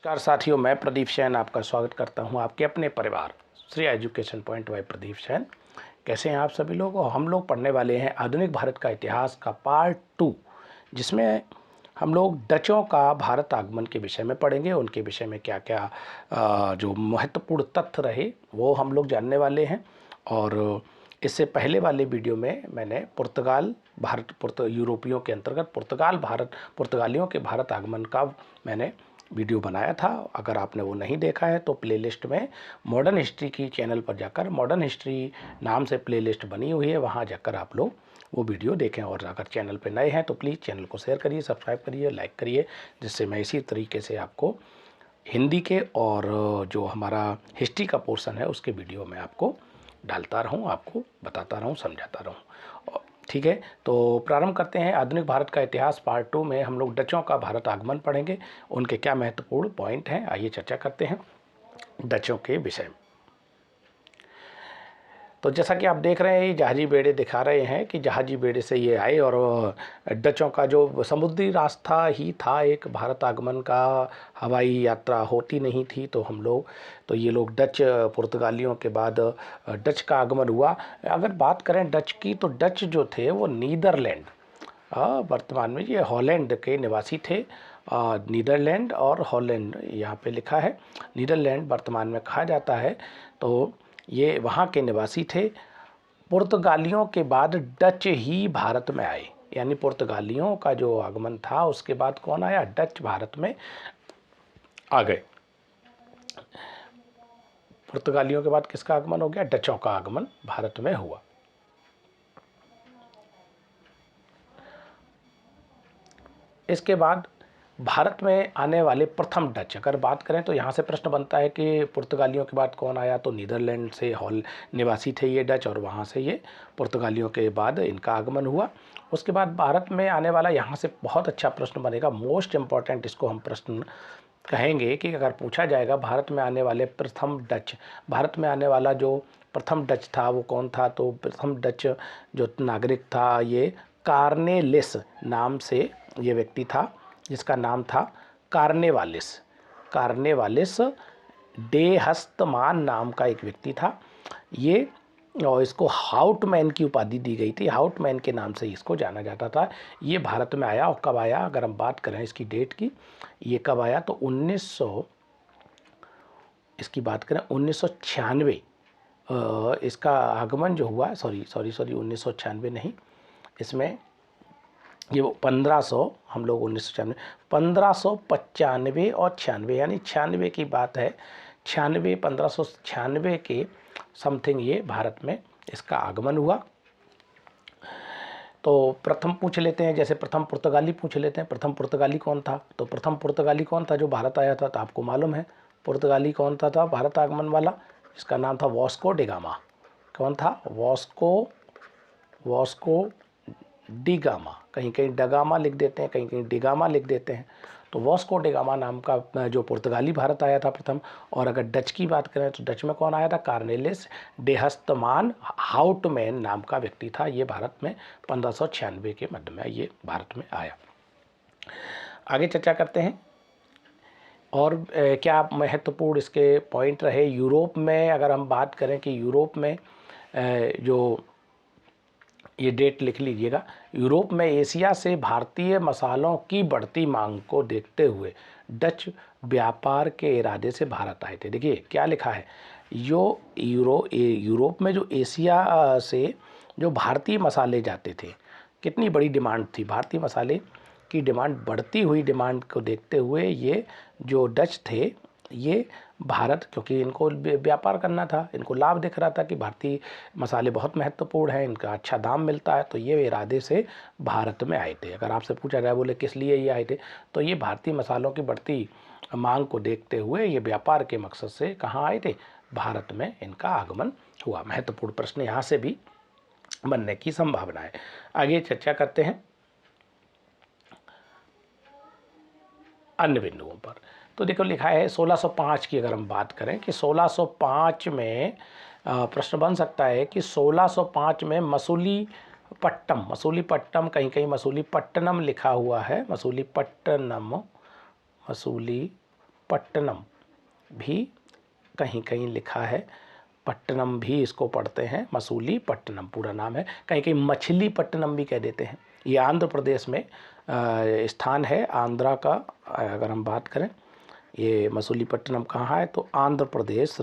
नमस्कार साथियों, मैं प्रदीप शैन आपका स्वागत करता हूं आपके अपने परिवार Shri education point by Pradeep Shain. कैसे हैं आप सभी लोग। और हम लोग पढ़ने वाले हैं आधुनिक भारत का इतिहास का पार्ट 2, जिसमें हम लोग डचों का भारत आगमन के विषय में पढ़ेंगे। उनके विषय में क्या क्या जो महत्वपूर्ण तथ्य रहे वो हम लोग जानने वाले हैं। और इससे पहले वाले वीडियो में मैंने यूरोपियों के अंतर्गत पुर्तगालियों के भारत आगमन का मैंने वीडियो बनाया था। अगर आपने वो नहीं देखा है तो प्लेलिस्ट में मॉडर्न हिस्ट्री की चैनल पर जाकर मॉडर्न हिस्ट्री नाम से प्लेलिस्ट बनी हुई है, वहाँ जाकर आप लोग वो वीडियो देखें। और अगर चैनल पर नए हैं तो प्लीज़ चैनल को शेयर करिए, सब्सक्राइब करिए, लाइक करिए, जिससे मैं इसी तरीके से आपको हिंदी के और जो हमारा हिस्ट्री का पोर्शन है उसके वीडियो में आपको डालता रहूँ, आपको बताता रहूँ, समझाता रहूँ। ठीक है, तो प्रारंभ करते हैं। आधुनिक भारत का इतिहास पार्ट 2 में हम लोग डचों का भारत आगमन पढ़ेंगे। उनके क्या महत्वपूर्ण पॉइंट हैं, आइए चर्चा करते हैं डचों के विषय में। तो जैसा कि आप देख रहे हैं, ये जहाजी बेड़े दिखा रहे हैं कि जहाजी बेड़े से ये आए और डचों का जो समुद्री रास्ता ही था एक भारत आगमन का, हवाई यात्रा होती नहीं थी। तो ये लोग डच पुर्तगालियों के बाद डच का आगमन हुआ। अगर बात करें डच की, तो डच जो थे वो नीदरलैंड, वर्तमान में ये हॉलैंड के निवासी थे। नीदरलैंड और हॉलैंड यहाँ पे लिखा है, नीदरलैंड वर्तमान में कहा जाता है। तो ये वहाँ के निवासी थे। पुर्तगालियों के बाद डच ही भारत में आए, यानी पुर्तगालियों का जो आगमन था उसके बाद कौन आया, डच भारत में आ गए। पुर्तगालियों के बाद किसका आगमन हो गया, डचों का आगमन भारत में हुआ। इसके बाद भारत में आने वाले प्रथम डच, अगर बात करें तो यहाँ से प्रश्न बनता है कि पुर्तगालियों के बाद कौन आया, तो नीदरलैंड से हॉल निवासी थे ये डच, और वहाँ से ये पुर्तगालियों के बाद इनका आगमन हुआ। उसके बाद भारत में आने वाला, यहाँ से बहुत अच्छा प्रश्न बनेगा, मोस्ट इम्पॉर्टेंट इसको हम प्रश्न कहेंगे कि अगर पूछा जाएगा भारत में आने वाले प्रथम डच, भारत में आने वाला जो प्रथम डच था वो कौन था, तो प्रथम डच जो नागरिक था ये कार्नेलिस नाम से ये व्यक्ति था, जिसका नाम था कार्नेवालिस। कार्नेवालिस डे हस्तमान नाम का एक व्यक्ति था ये, और इसको हाउटमैन की उपाधि दी गई थी। हाउटमैन के नाम से इसको जाना जाता था। ये भारत में आया, और कब आया, अगर हम बात करें इसकी डेट की, ये कब आया, तो 1900, इसकी बात करें 1996, इसका आगमन जो हुआ, सॉरी 1996 नहीं, इसमें ये 1500, हम लोग 1996, 1595 और 96, यानी 96 की बात है, 1596 के समथिंग ये भारत में इसका आगमन हुआ। तो प्रथम पूछ लेते हैं, जैसे प्रथम पुर्तगाली पूछ लेते हैं, प्रथम पुर्तगाली कौन था, तो प्रथम पुर्तगाली कौन था जो भारत आया था, तो आपको मालूम है पुर्तगाली कौन था भारत आगमन वाला, इसका नाम था वास्को डी गामा। कौन था, वास्को डी गामा, कहीं कहीं डगामा लिख देते हैं, कहीं कहीं डिगामा लिख देते हैं। तो वास्को डी गामा नाम का जो पुर्तगाली भारत आया था प्रथम। और अगर डच की बात करें तो डच में कौन आया था, कार्नेलिस डे हस्तमान हाउटमैन नाम का व्यक्ति था। ये भारत में 1596 के मध्य में ये भारत में आया। आगे चर्चा करते हैं और क्या महत्वपूर्ण इसके पॉइंट रहे। यूरोप में अगर हम बात करें कि यूरोप में जो, ये डेट लिख लीजिएगा, यूरोप में एशिया से भारतीय मसालों की बढ़ती मांग को देखते हुए डच व्यापार के इरादे से भारत आए थे। देखिए क्या लिखा है, यूरोप में जो एशिया से जो भारतीय मसाले जाते थे, कितनी बड़ी डिमांड थी, भारतीय मसाले की डिमांड, बढ़ती हुई डिमांड को देखते हुए ये जो डच थे ये भारत, क्योंकि इनको व्यापार करना था, इनको लाभ दिख रहा था कि भारतीय मसाले बहुत महत्वपूर्ण हैं, इनका अच्छा दाम मिलता है, तो ये इरादे से भारत में आए थे। अगर आपसे पूछा जाए बोले किस लिए ये आए थे, तो ये भारतीय मसालों की बढ़ती मांग को देखते हुए ये व्यापार के मकसद से कहाँ आए थे, भारत में इनका आगमन हुआ। महत्वपूर्ण प्रश्न यहाँ से भी बनने की संभावना है। आगे चर्चा करते हैं अन्य बिंदुओं पर। तो देखो लिखा है 1605 की, अगर हम बात करें कि 1605 में प्रश्न बन सकता है कि 1605 में मसूलीपट्टनम, कहीं कहीं मसूलीपट्टनम लिखा हुआ है, मसूलीपट्टनम पट्टनम भी कहीं कहीं लिखा है, पट्टनम भी इसको पढ़ते हैं, मसूलीपट्टनम पूरा नाम है, कहीं कहीं मछलीपट्टनम भी कह देते हैं। ये आंध्र प्रदेश में स्थान है, आंध्रा का अगर हम बात करें, ये मसूलीपट्टनम कहाँ है तो आंध्र प्रदेश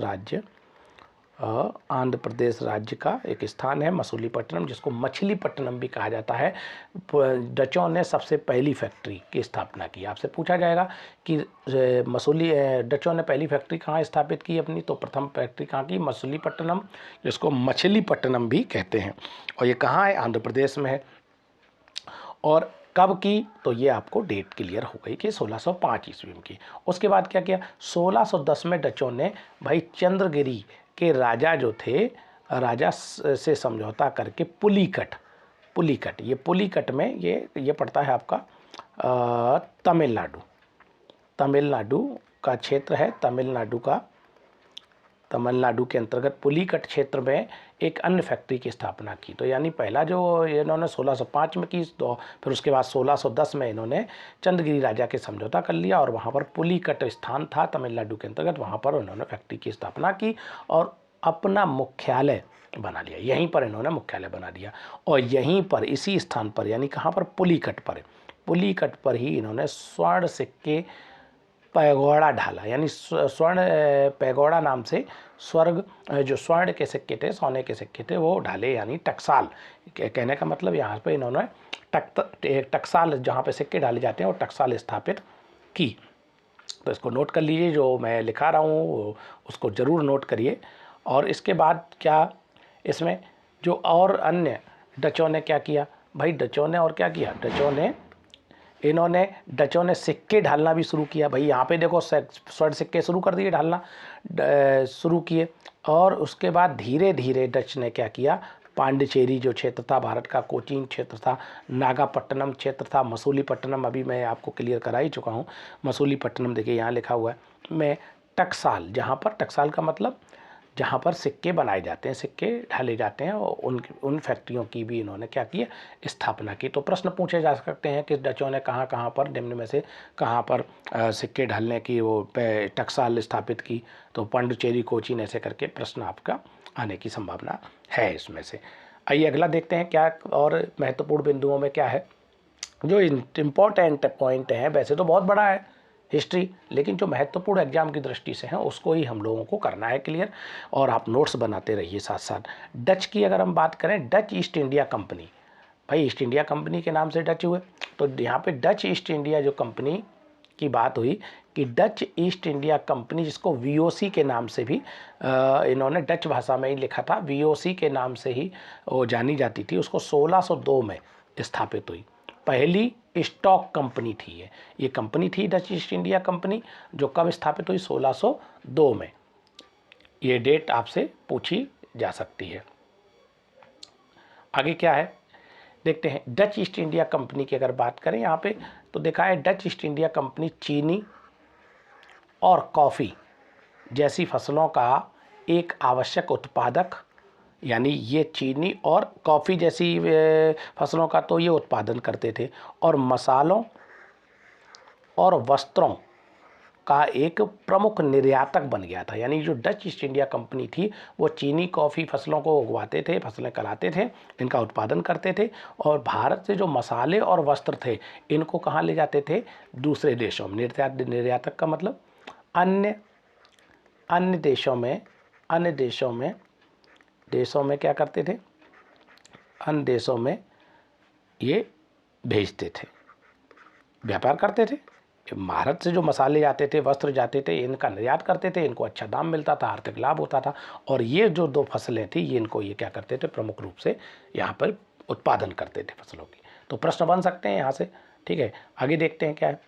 राज्य का एक स्थान है मसूलीपट्टनम, जिसको मछलीपट्टनम भी कहा जाता है। डचों ने सबसे पहली फैक्ट्री की स्थापना की। आपसे पूछा जाएगा कि डचों ने पहली फैक्ट्री कहाँ स्थापित की अपनी, तो प्रथम फैक्ट्री कहाँ की, मसूलीपट्टनम, जिसको मछलीपट्टनम भी कहते हैं, और ये कहाँ है, आंध्र प्रदेश में है। और कब की, तो ये आपको डेट क्लियर हो गई कि 1605 ईस्वी में की। उसके बाद क्या किया, 1610 में डचों ने भाई चंद्रगिरी के राजा जो थे, राजा से समझौता करके पुलिकट, ये पुलिकट में ये पड़ता है आपका तमिलनाडु का क्षेत्र है, तमिलनाडु के अंतर्गत पुलिकट क्षेत्र में एक अन्य फैक्ट्री की स्थापना की। तो यानी पहला जो इन्होंने 1605 में की, तो फिर उसके बाद 1610 में इन्होंने चंद्रगिरी राजा के समझौता कर लिया, और वहाँ पर पुलिकट स्थान था तमिलनाडु के अंतर्गत, वहाँ पर उन्होंने फैक्ट्री की स्थापना की और अपना मुख्यालय बना लिया। यहीं पर इन्होंने मुख्यालय बना दिया, और यहीं पर इसी स्थान पर, यानी कहाँ पर, पुलिकट पर ही इन्होंने स्वर्ण सिक्के पैगोड़ा ढाला, यानी स्वर्ण पैगोड़ा नाम से जो स्वर्ण के सिक्के थे, सोने के सिक्के थे, वो ढाले, यानी टकसाल। कहने का मतलब यहाँ पे इन्होंने टकसाल, जहाँ पे सिक्के डाले जाते हैं, वो टकसाल स्थापित की। तो इसको नोट कर लीजिए, जो मैं लिखा रहा हूँ उसको ज़रूर नोट करिए। और इसके बाद क्या, इसमें जो और अन्य डचों ने क्या किया भाई, डचों ने सिक्के ढालना भी शुरू किया। भाई यहाँ पे देखो स्वर्ण सिक्के शुरू कर दिए ढालना शुरू किए। और उसके बाद धीरे धीरे डच ने क्या किया, पांडिचेरी जो क्षेत्र था, भारत का कोचीन क्षेत्र था, नागापट्टनम क्षेत्र था, मसूलीपट्टनम अभी मैं आपको क्लियर करा ही चुका हूँ, मसूलीपट्टनम देखिए यहाँ लिखा हुआ है, में टकसाल, जहाँ पर टकसाल का मतलब जहाँ पर सिक्के बनाए जाते हैं, सिक्के ढाले जाते हैं, और उन फैक्ट्रियों की भी इन्होंने क्या किया, स्थापना की। तो प्रश्न पूछे जा सकते हैं कि डचों ने कहाँ कहाँ पर, निम्न में से कहाँ पर सिक्के ढालने की वो टकसाल स्थापित की, तो पांडिचेरी, कोचीन, ऐसे करके प्रश्न आपका आने की संभावना है इसमें से। आइए अगला देखते हैं क्या और महत्वपूर्ण बिंदुओं में क्या है जो इम्पोर्टेंट पॉइंट हैं। वैसे तो बहुत बड़ा है हिस्ट्री, लेकिन जो महत्वपूर्ण एग्जाम की दृष्टि से हैं उसको ही हम लोगों को करना है क्लियर, और आप नोट्स बनाते रहिए साथ साथ। डच की अगर हम बात करें, डच ईस्ट इंडिया कंपनी, भाई ईस्ट इंडिया कंपनी के नाम से डच हुए, तो यहाँ पे डच ईस्ट इंडिया जो कंपनी की बात हुई कि डच ईस्ट इंडिया कंपनी, जिसको वीओसी के नाम से भी इन्होंने डच भाषा में ही लिखा था, वीओसी के नाम से ही वो जानी जाती थी, उसको 1602 में स्थापित हुई। पहली स्टॉक कंपनी थी ये कंपनी थी डच ईस्ट इंडिया कंपनी, जो कब स्थापित हुई, 1602 में। ये डेट आपसे पूछी जा सकती है। आगे क्या है देखते हैं। डच ईस्ट इंडिया कंपनी की अगर बात करें यहाँ पे, तो देखा है डच ईस्ट इंडिया कंपनी चीनी और कॉफ़ी जैसी फसलों का एक आवश्यक उत्पादक, यानी ये चीनी और कॉफ़ी जैसी फसलों का तो ये उत्पादन करते थे, और मसालों और वस्त्रों का एक प्रमुख निर्यातक बन गया था। यानी जो डच ईस्ट इंडिया कंपनी थी वो चीनी, कॉफ़ी फसलों को उगवाते थे, फसलें कराते थे, इनका उत्पादन करते थे, और भारत से जो मसाले और वस्त्र थे इनको कहाँ ले जाते थे, दूसरे देशों में। निर्यातक का मतलब अन्य देशों में क्या करते थे, अन्य देशों में ये भेजते थे, व्यापार करते थे। भारत से जो मसाले जाते थे, वस्त्र जाते थे, इनका निर्यात करते थे, इनको अच्छा दाम मिलता था, आर्थिक लाभ होता था, और ये जो दो फसलें थी ये इनको ये क्या करते थे, प्रमुख रूप से यहाँ पर उत्पादन करते थे फसलों की। तो प्रश्न बन सकते हैं यहाँ से, ठीक है। आगे देखते हैं क्या है।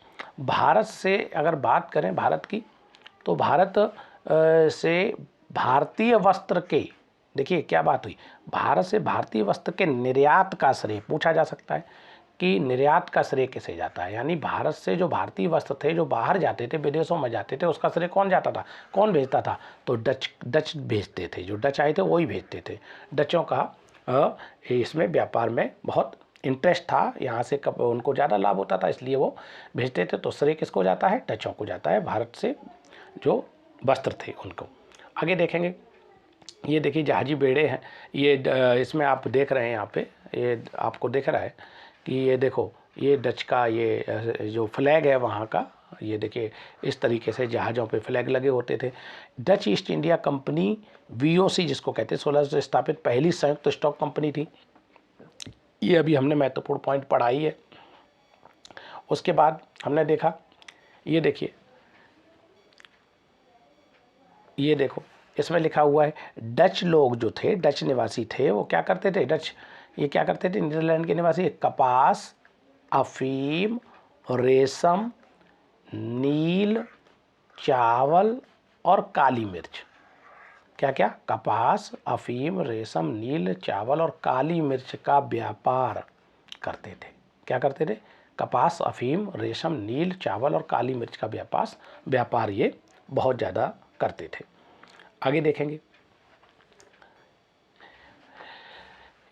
भारत से अगर बात करें भारत की, तो भारत से भारतीय वस्त्र के, देखिए क्या बात हुई, भारत से भारतीय वस्त्र के निर्यात का श्रेय पूछा जा सकता है कि निर्यात का श्रेय किसे जाता है। यानी भारत से जो भारतीय वस्त्र थे जो बाहर जाते थे, विदेशों में जाते थे, उसका श्रेय कौन जाता था, कौन भेजता था, तो डच भेजते थे। जो डच आए थे वही भेजते थे। डचों का इसमें व्यापार में बहुत इंटरेस्ट था, यहाँ से कब उनको ज़्यादा लाभ होता था, इसलिए वो भेजते थे। तो श्रेय किसको जाता है? डचों को जाता है, भारत से जो वस्त्र थे उनको। आगे देखेंगे, ये देखिए जहाजी बेड़े हैं, ये इसमें आप देख रहे हैं यहाँ पे, ये आपको दिख रहा है कि ये देखो, ये डच का ये जो फ्लैग है वहाँ का, ये देखिए इस तरीके से जहाज़ों पे फ्लैग लगे होते थे। Dutch east India company VOC जिसको कहते हैं 1600 स्थापित पहली संयुक्त स्टॉक कंपनी थी। ये अभी हमने महत्वपूर्ण पॉइंट पढ़ा ही है। उसके बाद हमने देखा, ये देखिए, ये देखो इसमें लिखा हुआ है डच लोग जो थे, डच निवासी थे, वो क्या करते थे? ये क्या करते थे नीदरलैंड के निवासी? कपास, अफीम, रेशम, नील, चावल और काली मिर्च। क्या क्या? कपास, अफीम, रेशम, नील, चावल और काली मिर्च का व्यापार करते थे। क्या करते थे? कपास, अफीम, रेशम, नील, चावल और काली मिर्च का व्यापार ये बहुत ज़्यादा करते थे। आगे देखेंगे,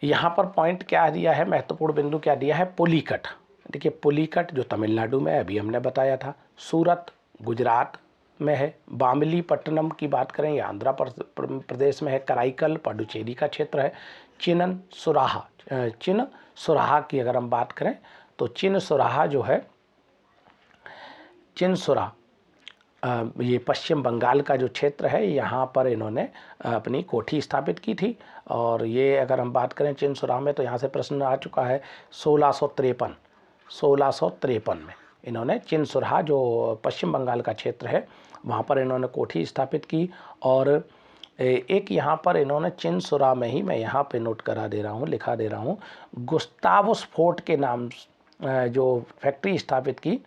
यहाँ पर पॉइंट क्या दिया है, महत्वपूर्ण बिंदु क्या दिया है? पुलिकट। देखिए पुलिकट जो तमिलनाडु में है, अभी हमने बताया था। सूरत गुजरात में है। बामलीपट्टनम की बात करें, ये आंध्र प्रदेश में है। कराईकल पुडुचेरी का क्षेत्र है। चिन सुराहा की अगर हम बात करें तो चिन सुराहा जो है, चिनसुरा ये पश्चिम बंगाल का जो क्षेत्र है, यहाँ पर इन्होंने अपनी कोठी स्थापित की थी। और ये अगर हम बात करें चिनसुरा में, तो यहाँ से प्रश्न आ चुका है 1653 में इन्होंने चिनसुरा जो पश्चिम बंगाल का क्षेत्र है वहाँ पर इन्होंने कोठी स्थापित की। और एक यहाँ पर इन्होंने चिनसुरा में ही, मैं यहाँ पे नोट करा दे रहा हूँ, लिखा दे रहा हूँ, गुस्तावस फोर्ट के नाम जो फैक्ट्री स्थापित की।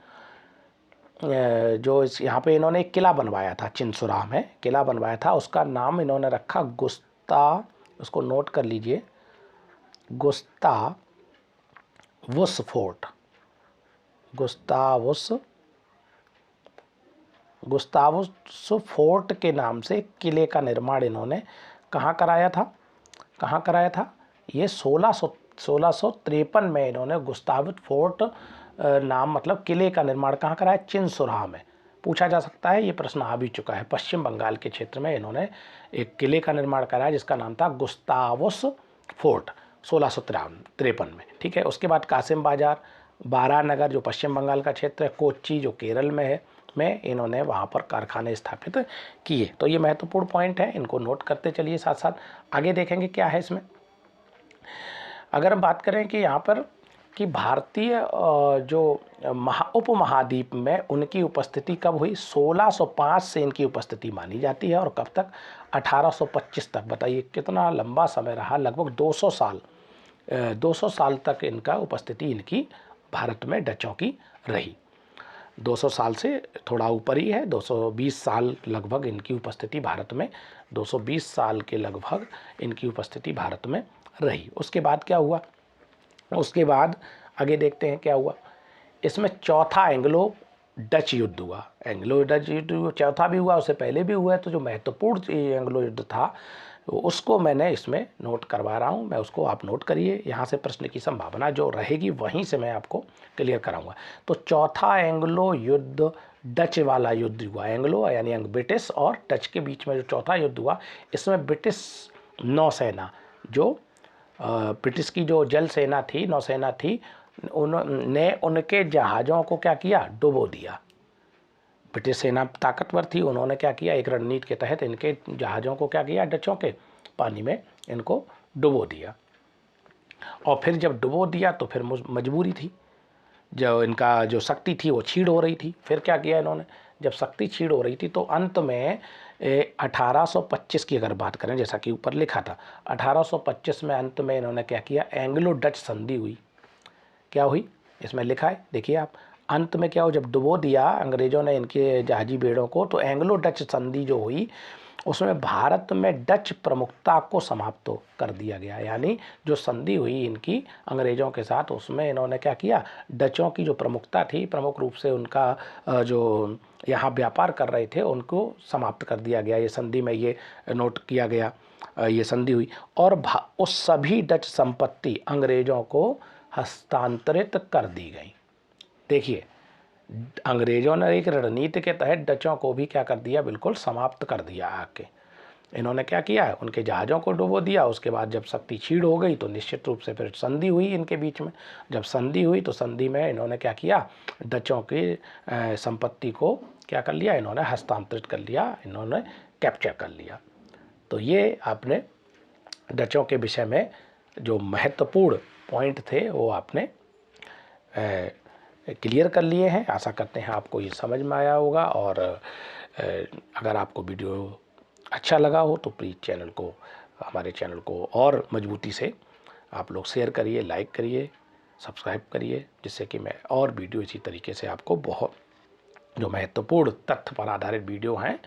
जो यहाँ पे इन्होंने एक किला बनवाया था, चिनसुरा में किला बनवाया था, उसका नाम इन्होंने रखा उसको नोट कर लीजिए, गुस्तावुस फोर्ट। गुस्तावुस फोर्ट के नाम से किले का निर्माण इन्होंने कहाँ कराया था? ये 1653 में इन्होंने गुस्तावुस फोर्ट नाम मतलब किले का निर्माण कहाँ कराया? चिनसुरा में। पूछा जा सकता है, ये प्रश्न आ भी चुका है। पश्चिम बंगाल के क्षेत्र में इन्होंने एक किले का निर्माण कराया जिसका नाम था गुस्तावुस फोर्ट 1653 में। ठीक है। उसके बाद कासिम बाजार, बारानगर जो पश्चिम बंगाल का क्षेत्र है, कोच्चि जो केरल में है, इन्होंने वहाँ पर कारखाने स्थापित किए। तो ये महत्वपूर्ण पॉइंट है, इनको नोट करते चलिए साथ साथ। आगे देखेंगे क्या है इसमें। अगर हम बात करें कि यहाँ पर कि भारतीय जो उपमहाद्वीप में उनकी उपस्थिति कब हुई? 1605 से इनकी उपस्थिति मानी जाती है और कब तक? 1825 तक। बताइए कितना लंबा समय रहा, लगभग 200 साल तक इनका उपस्थिति इनकी भारत में डचों की रही। 200 साल से थोड़ा ऊपर ही है, 220 साल लगभग इनकी उपस्थिति भारत में, 220 साल के लगभग इनकी उपस्थिति भारत में रही। उसके बाद क्या हुआ? उसके बाद आगे देखते हैं क्या हुआ। इसमें चौथा एंग्लो डच युद्ध हुआ। एंग्लो डच युद्ध चौथा भी हुआ, उससे पहले भी हुआ है। तो जो महत्वपूर्ण एंग्लो युद्ध था उसको मैंने इसमें नोट करवा रहा हूँ, मैं उसको आप नोट करिए। यहाँ से प्रश्न की संभावना जो रहेगी वहीं से मैं आपको क्लियर कराऊंगा। तो चौथा एंग्लो युद्ध डच वाला युद्ध हुआ। एंग्लो यानी ब्रिटिश और डच के बीच में जो चौथा युद्ध हुआ, इसमें ब्रिटिश नौसेना जो ब्रिटिश की जो जल सेना थी, नौसेना थी, उन्होंने उनके जहाज़ों को क्या किया? डुबो दिया। ब्रिटिश सेना ताकतवर थी, उन्होंने क्या किया? एक रणनीति के तहत इनके जहाज़ों को क्या किया? डचों के पानी में इनको डुबो दिया। और फिर जब डुबो दिया तो फिर मजबूरी थी, जो इनका जो शक्ति थी वो छीड़ हो रही थी। फिर क्या किया इन्होंने? जब शक्ति छीड़ हो रही थी तो अंत में 1825 की अगर बात करें, जैसा कि ऊपर लिखा था, 1825 में अंत में इन्होंने क्या किया? एंग्लो डच संधि हुई। क्या हुई? इसमें लिखा है, देखिए आप। अंत में क्या हो? जब डुबो दिया अंग्रेज़ों ने इनके जहाजी बेड़ों को, तो एंग्लो डच संधि जो हुई उसमें भारत में डच प्रमुखता को समाप्त कर दिया गया। यानी जो संधि हुई इनकी अंग्रेज़ों के साथ, उसमें इन्होंने क्या किया? डचों की जो प्रमुखता थी, प्रमुख रूप से उनका जो यहाँ व्यापार कर रहे थे, उनको समाप्त कर दिया गया। ये संधि में ये नोट किया गया, ये संधि हुई। और उस सभी डच संपत्ति अंग्रेज़ों को हस्तांतरित कर दी गई। देखिए, अंग्रेजों ने एक रणनीति के तहत डचों को भी क्या कर दिया, बिल्कुल समाप्त कर दिया आके। इन्होंने क्या किया, उनके जहाज़ों को डुबो दिया। उसके बाद जब शक्ति क्षीण हो गई तो निश्चित रूप से फिर संधि हुई इनके बीच में। जब संधि हुई तो संधि में इन्होंने क्या किया, डचों की संपत्ति को क्या कर लिया, इन्होंने हस्तांतरित कर लिया, इन्होंने कैप्चर कर लिया। तो ये आपने डचों के विषय में जो महत्वपूर्ण पॉइंट थे वो आपने क्लियर कर लिए हैं। आशा करते हैं आपको ये समझ में आया होगा। और अगर आपको वीडियो अच्छा लगा हो तो प्लीज़ हमारे चैनल को और मजबूती से आप लोग शेयर करिए, लाइक करिए, सब्सक्राइब करिए, जिससे कि मैं और वीडियो इसी तरीके से आपको बहुत जो महत्वपूर्ण तथ्य पर आधारित वीडियो हैं,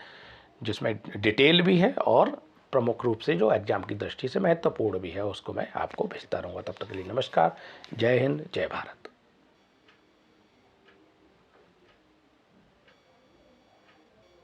जिसमें डिटेल भी है और प्रमुख रूप से जो एग्जाम की दृष्टि से महत्वपूर्ण भी है, उसको मैं आपको भेजता रहूँगा। तब तक के लिए नमस्कार, जय हिंद, जय भारत।